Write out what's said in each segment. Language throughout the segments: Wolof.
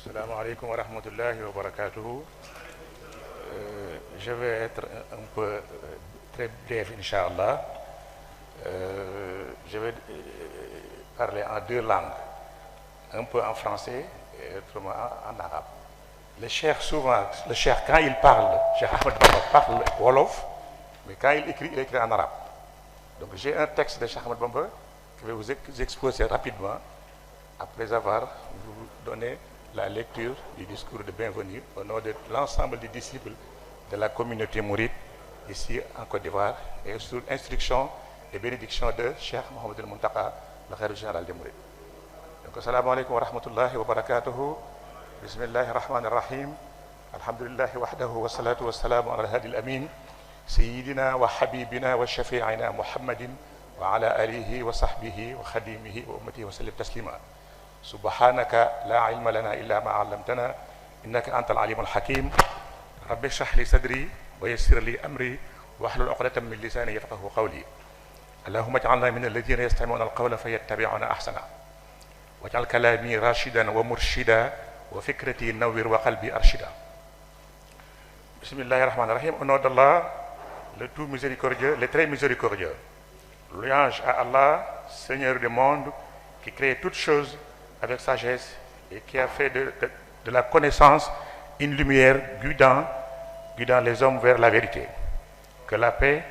Assalamu alaikum wa rahmatullahi wa barakatuhu. Je vais être un peu très bref, Inch'Allah. Je vais parler en deux langues, un peu en français et autrement en arabe. Le cheikh, souvent, quand il parle, Cheikh Ahmed Bamba parle wolof, mais quand il écrit en arabe. Donc j'ai un texte de Cheikh Ahmed Bamba que je vais vous exposer rapidement après avoir vous donné la lecture du discours de bienvenue au nom de l'ensemble des disciples de la communauté mouride ici en Côte d'Ivoire et sous instruction et bénédiction de Cheikh Mohamed El Muntaka, le khalife général des mourides. Donc assalamu alaikum wa rahmatullahi wa barakatuhu. Bismillahir rahmanir rahim. Alhamdulillahi wahdahu wa salatu wa salamu ala al-hadi al-amin sayyidina wa habibina wa shafi'ina Muhammadin wa ala alihi wa sahbihi wa khadimihi wa ummatihi wa sallim taslima. Subhanaka la ilma lana illa ma 'allamtana innaka antal alimul hakim. Rabbi shrah li sadri wa yassir li amri wahlul 'uqdatan min lisani yafqahu qawli. Allahumma ij'alna min alladhina yastami'una al-qawla fayattabi'una ahsana. Waj'al kalami rashidan wa murshida wa fikrati nawwir wa qalbi arshida. Bismillahir rahmanir rahim. Au nom d'Allah, le tout miséricordieux, le très miséricordieux. Louange à Allah, Seigneur du monde, qui crée toutes choses avec sagesse et qui a fait de la connaissance une lumière guidant les hommes vers la vérité. Que la paix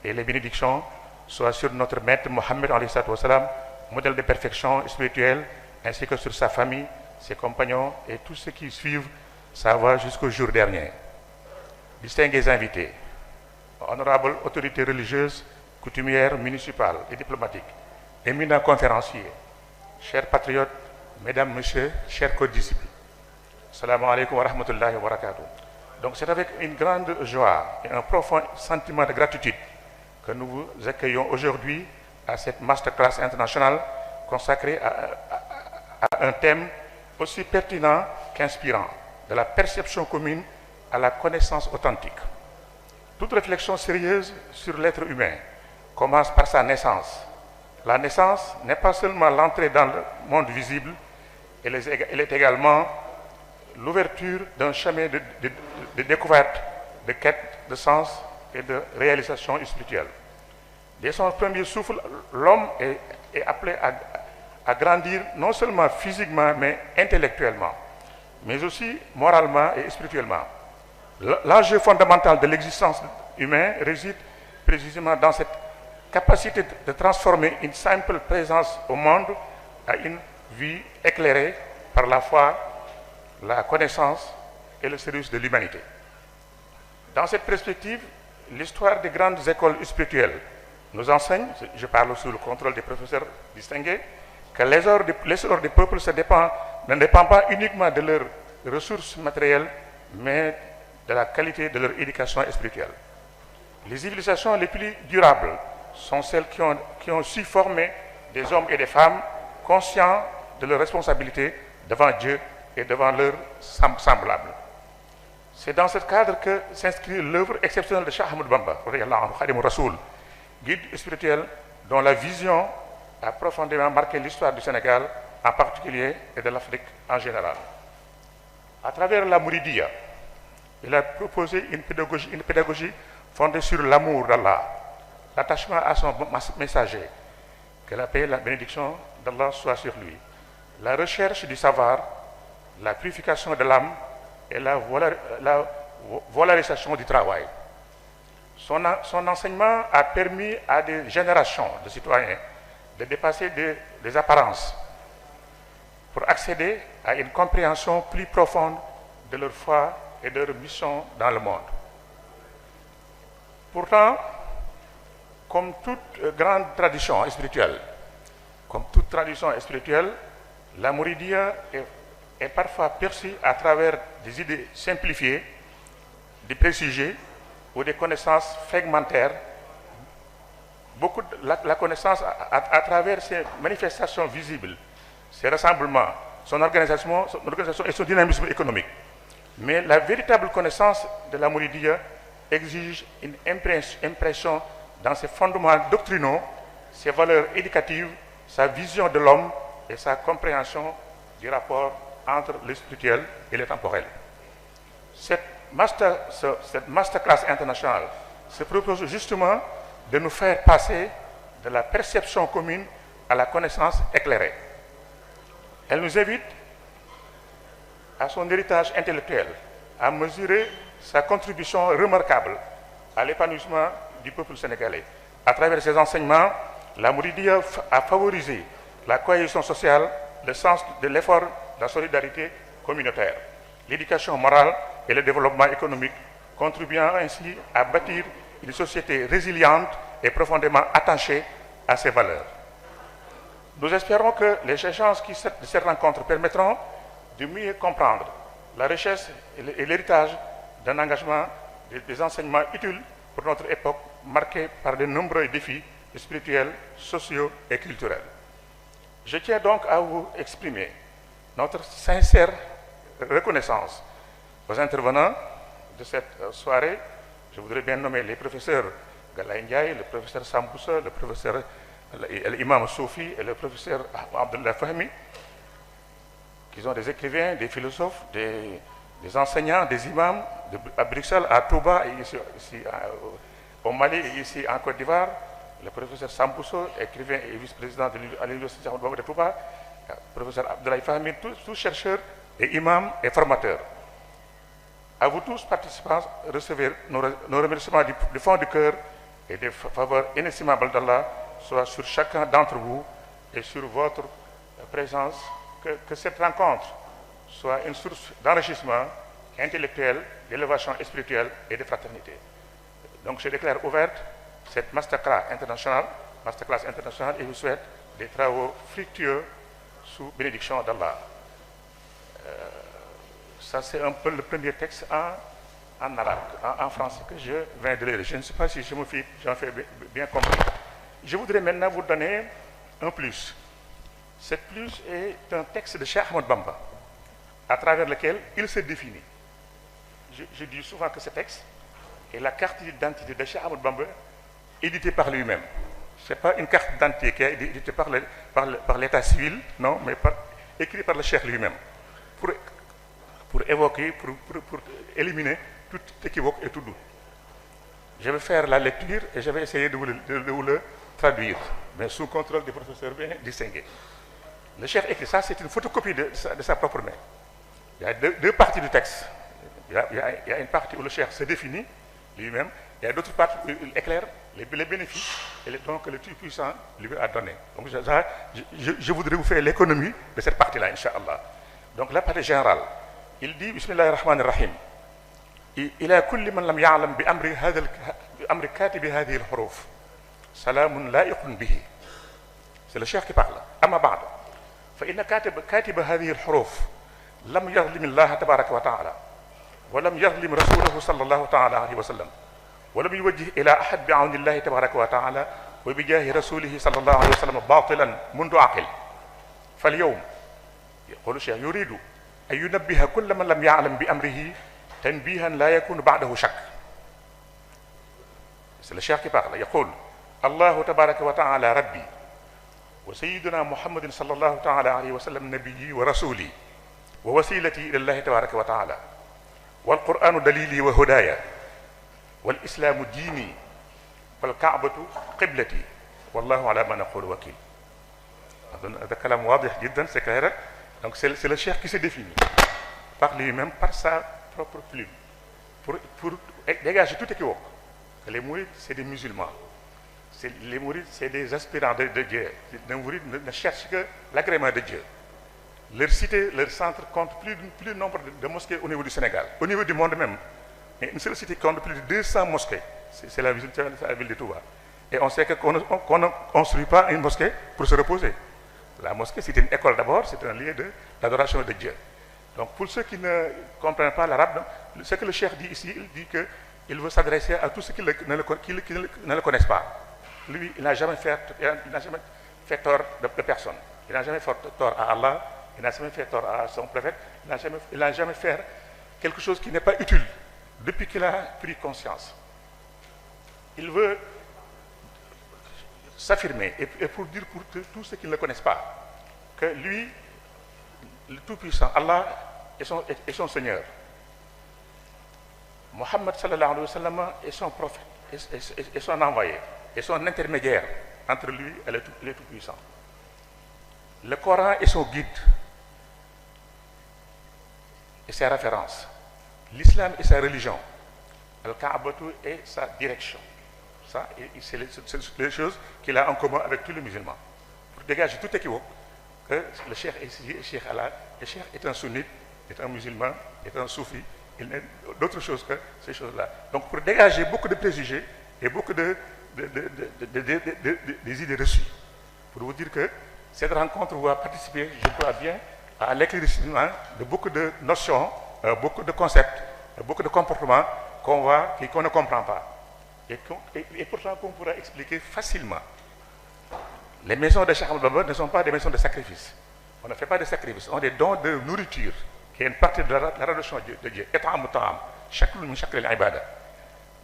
et les bénédictions soient sur notre maître Mohammed alayhi salam, modèle de perfection spirituelle, ainsi que sur sa famille, ses compagnons et tous ceux qui suivent sa voie jusqu'au jour dernier. Distingués invités, honorables autorités religieuses, coutumières, municipales et diplomatiques, éminents conférenciers, chers patriotes, mesdames, messieurs, chers co-disciples. Assalamu alaikum wa rahmatullahi wa barakatuh. Donc c'est avec une grande joie et un profond sentiment de gratitude que nous vous accueillons aujourd'hui à cette masterclass internationale consacrée à un thème aussi pertinent qu'inspirant, de la perception commune à la connaissance authentique. Toute réflexion sérieuse sur l'être humain commence par sa naissance. La naissance n'est pas seulement l'entrée dans le monde visible, elle est également l'ouverture d'un chemin de découverte, de quête de sens et de réalisation spirituelle. Dès son premier souffle, l'homme est appelé à grandir non seulement physiquement mais intellectuellement, mais aussi moralement et spirituellement. L'enjeu fondamental de l'existence humaine réside précisément dans cette capacité de transformer une simple présence au monde à une vie éclairée par la foi, la connaissance et le service de l'humanité. Dans cette perspective, l'histoire des grandes écoles spirituelles nous enseigne, je parle sous le contrôle des professeurs distingués, que l'essor des peuples ne dépend pas uniquement de leurs ressources matérielles, mais de la qualité de leur éducation spirituelle. Les civilisations les plus durables sont celles qui ont su former des hommes et des femmes conscients de leurs responsabilités devant Dieu et devant leurs semblables. C'est dans ce cadre que s'inscrit l'œuvre exceptionnelle de Cheikh Ahmed Bamba, Khadim Rasoul, guide spirituel dont la vision a profondément marqué l'histoire du Sénégal en particulier et de l'Afrique en général. À travers la Mouridia, il a proposé une pédagogie fondée sur l'amour d'Allah, l'attachement à son messager, que la paix et la bénédiction d'Allah soient sur lui, la recherche du savoir, la purification de l'âme et la valorisation du travail. Son enseignement a permis à des générations de citoyens de dépasser des apparences pour accéder à une compréhension plus profonde de leur foi et de leur mission dans le monde. Pourtant, comme toute grande tradition spirituelle, la Mouridia est parfois perçue à travers des idées simplifiées, des préjugés ou des connaissances fragmentaires. La connaissance à travers ces manifestations visibles, ses rassemblements, son organisation et son dynamisme économique. Mais la véritable connaissance de la Mouridia exige une impression dans ses fondements doctrinaux, ses valeurs éducatives, sa vision de l'homme et sa compréhension du rapport entre le spirituel et le temporel. Cette masterclass internationale se propose justement de nous faire passer de la perception commune à la connaissance éclairée. Elle nous invite à son héritage intellectuel, à mesurer sa contribution remarquable à l'épanouissement du peuple sénégalais. À travers ses enseignements, la Mouridia a favorisé la cohésion sociale, le sens de l'effort, de la solidarité communautaire, l'éducation morale et le développement économique, contribuant ainsi à bâtir une société résiliente et profondément attachée à ses valeurs. Nous espérons que les échanges de cette rencontre permettront de mieux comprendre la richesse et l'héritage d'un engagement des enseignements utiles pour notre époque marquée par de nombreux défis spirituels, sociaux et culturels. Je tiens donc à vous exprimer notre sincère reconnaissance aux intervenants de cette soirée. Je voudrais bien nommer les professeurs Galaye Ndiaye, le professeur Samboussa, le professeur l'imam Soufi et le professeur Abdullah Fahmi, qui sont des écrivains, des philosophes, des enseignants, des imams à Bruxelles, à Touba, et ici au Mali et ici en Côte d'Ivoire. Le professeur Sambousso, écrivain et vice-président à l'université de Touba, le professeur Abdullah Fahmi, tous chercheurs et imams et formateurs. À vous tous participants, recevez nos remerciements du fond du cœur et des faveurs inestimables d'Allah soit sur chacun d'entre vous et sur votre présence. Que cette rencontre soit une source d'enrichissement intellectuel, d'élévation spirituelle et de fraternité. Donc je déclare ouverte cette masterclass internationale et vous souhaite des travaux fructueux sous bénédiction d'Allah. Ça c'est un peu le premier texte en arabe, en français que je viens de lire. Je ne sais pas si j'en fais bien compris. Je voudrais maintenant vous donner un plus. Cette plus est un texte de Cheikh Ahmadou Bamba, à travers lequel il se définit. Je dis souvent que ce texte est la carte d'identité de Cheikh Ahmadou Bamba, éditée par lui-même. Ce n'est pas une carte d'identité qui est éditée par l'état civil, non, mais écrite par le Cheikh lui-même, pour évoquer, pour éliminer tout équivoque et tout doute. Je vais faire la lecture et je vais essayer de vous le traduire, mais sous contrôle du professeur bien distingué. Le Cheikh écrit ça, c'est une photocopie de sa propre main. Il y a deux parties du texte. Il y a une partie où le Cheikh se définit lui-même, il y a d'autres parties où il éclaire les bénéfices et donc le Tout-Puissant lui a donné. Donc je voudrais vous faire l'économie de cette partie-là, Inch'Allah. Donc la partie générale, il dit Bismillahir Rahmanir Rahim. إلى كل من لم يعلم بأمر كاتب هذه الحروف سلام لائق به. C'est le Cheikh qui parle. أما بعد فإن كاتب هذه الحروف لم يظلم الله تبارك وتعالى ولم يظلم رسوله صلى الله تعالى عليه وسلم ولم يوجه إلى أحد بعون الله تبارك وتعالى وبجاه رسوله صلى الله عليه وسلم باطلا منذ عقل. فاليوم يقول الشيخ يريد أن ينبه كل من لم يعلم بأمره تنبيها لا يكون بعده شك. C'est le Cheikh qui parle. يقول الله تبارك وتعالى ربي وسيدنا محمد صلى الله تعالى عليه وسلم نبيي ورسولي ووسيلتي إلى الله تبارك وتعالى والقرآن دليلي وهدايا والإسلام ديني والكعبة قبلتي والله على ما نقول وكيل. هذا كلام واضح جدا, c'est clair. Donc c'est le Cheikh qui se définit par lui-même, par sa propre plume, pour dégager tout équivoque. Les mourides, c'est des musulmans. Les mourides, c'est des aspirants de Dieu. Les mourides ne cherchent que l'agrément de Dieu. Leur cité, leur centre compte plus de nombre de mosquées au niveau du Sénégal, au niveau du monde même. Mais une seule cité compte plus de 200 mosquées. C'est la ville de Touba. Et on sait qu'on ne construit pas une mosquée pour se reposer. La mosquée, c'est une école d'abord, c'est un lieu d'adoration de Dieu. Donc pour ceux qui ne comprennent pas l'arabe, ce que le Cheikh dit ici, il dit qu'il veut s'adresser à tous ceux qui ne le connaissent pas. Lui, il n'a jamais fait tort de personne. Il n'a jamais fait tort à Allah, il n'a jamais fait tort à son prophète, il n'a jamais fait quelque chose qui n'est pas utile depuis qu'il a pris conscience. Il veut s'affirmer et pour dire pour tous ceux qui ne le connaissent pas que lui le Tout-Puissant, Allah est son Seigneur. Mohammed sallallahu alayhi wa sallam est son prophète, et son envoyé, et son intermédiaire entre lui et le Tout-Puissant. Le Coran est son guide et ses références. L'islam est sa religion. Al-Ka'batu est sa direction. Ça, c'est les choses qu'il a en commun avec tous les musulmans. Pour dégager tout équivoque, que le cheikh est ici, le cheikh Allah, le cheikh est un sunnite, est un musulman, est un soufi, il n'est d'autre chose que ces choses-là. Donc pour dégager beaucoup de préjugés et beaucoup des idées reçues, pour vous dire que cette rencontre va participer, je crois bien, à l'éclaircissement de beaucoup de notions, beaucoup de concepts, beaucoup de comportements qu'on ne comprend pas. Et pourtant qu'on pourra expliquer facilement. Les maisons de Cheikh Ahmadou Bamba ne sont pas des maisons de sacrifice. On ne fait pas de sacrifice, on a des dons de nourriture, qui est une partie de la relation de Dieu. Chaque ibada.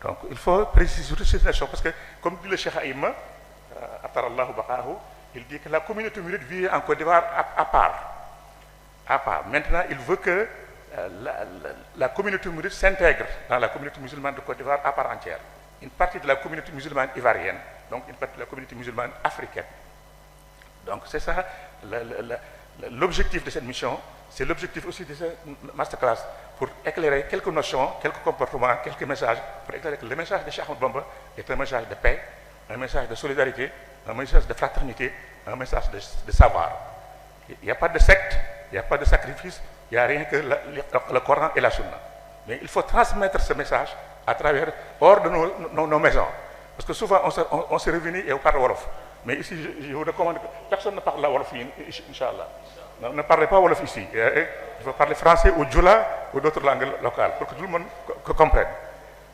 Donc il faut préciser toutes ces choses, parce que, comme dit le Cheikh Aïma, il dit que la communauté mouride vit en Côte d'Ivoire à part. Maintenant, il veut que la communauté mouride s'intègre dans la communauté musulmane de Côte d'Ivoire à part entière. Une partie de la communauté musulmane ivoirienne, donc une partie de la communauté musulmane africaine. Donc c'est ça l'objectif de cette mission, c'est l'objectif aussi de cette masterclass, pour éclairer quelques notions, quelques comportements, quelques messages, pour éclairer que le message de Cheikh Ahmadou Bamba est un message de paix, un message de solidarité, un message de fraternité, un message de savoir. Il n'y a pas de secte, il n'y a pas de sacrifice, il n'y a rien que le Coran et la Sunna. Mais il faut transmettre ce message à travers, hors de nos maisons. Parce que souvent, on se réunit et on parle Wolof. Mais ici, je vous recommande que personne ne parle la Wolof, Inch'Allah. Ne parlez pas Wolof ici. Il faut parler français ou Djoula ou d'autres langues locales pour que tout le monde comprenne.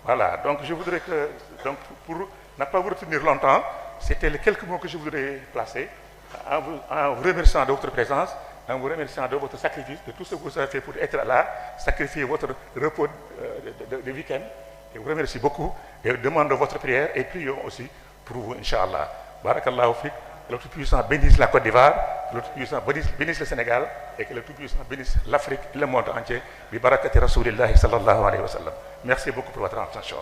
Voilà, donc je voudrais que, donc, pour ne pas vous retenir longtemps, c'était les quelques mots que je voudrais placer en vous remerciant de votre présence, en vous remerciant de votre sacrifice, de tout ce que vous avez fait pour être là, sacrifier votre repos de week-end. Et vous remercie beaucoup et demande votre prière et prions aussi pour vous, Inch'Allah. Barakallahu fik, que le Tout-Puissant bénisse la Côte d'Ivoire, que le Tout-Puissant bénisse le Sénégal et que le Tout-Puissant bénisse l'Afrique et le monde entier. Bi barakati Rasulillahi sallallahu alayhi wa sallam. Merci beaucoup pour votre attention.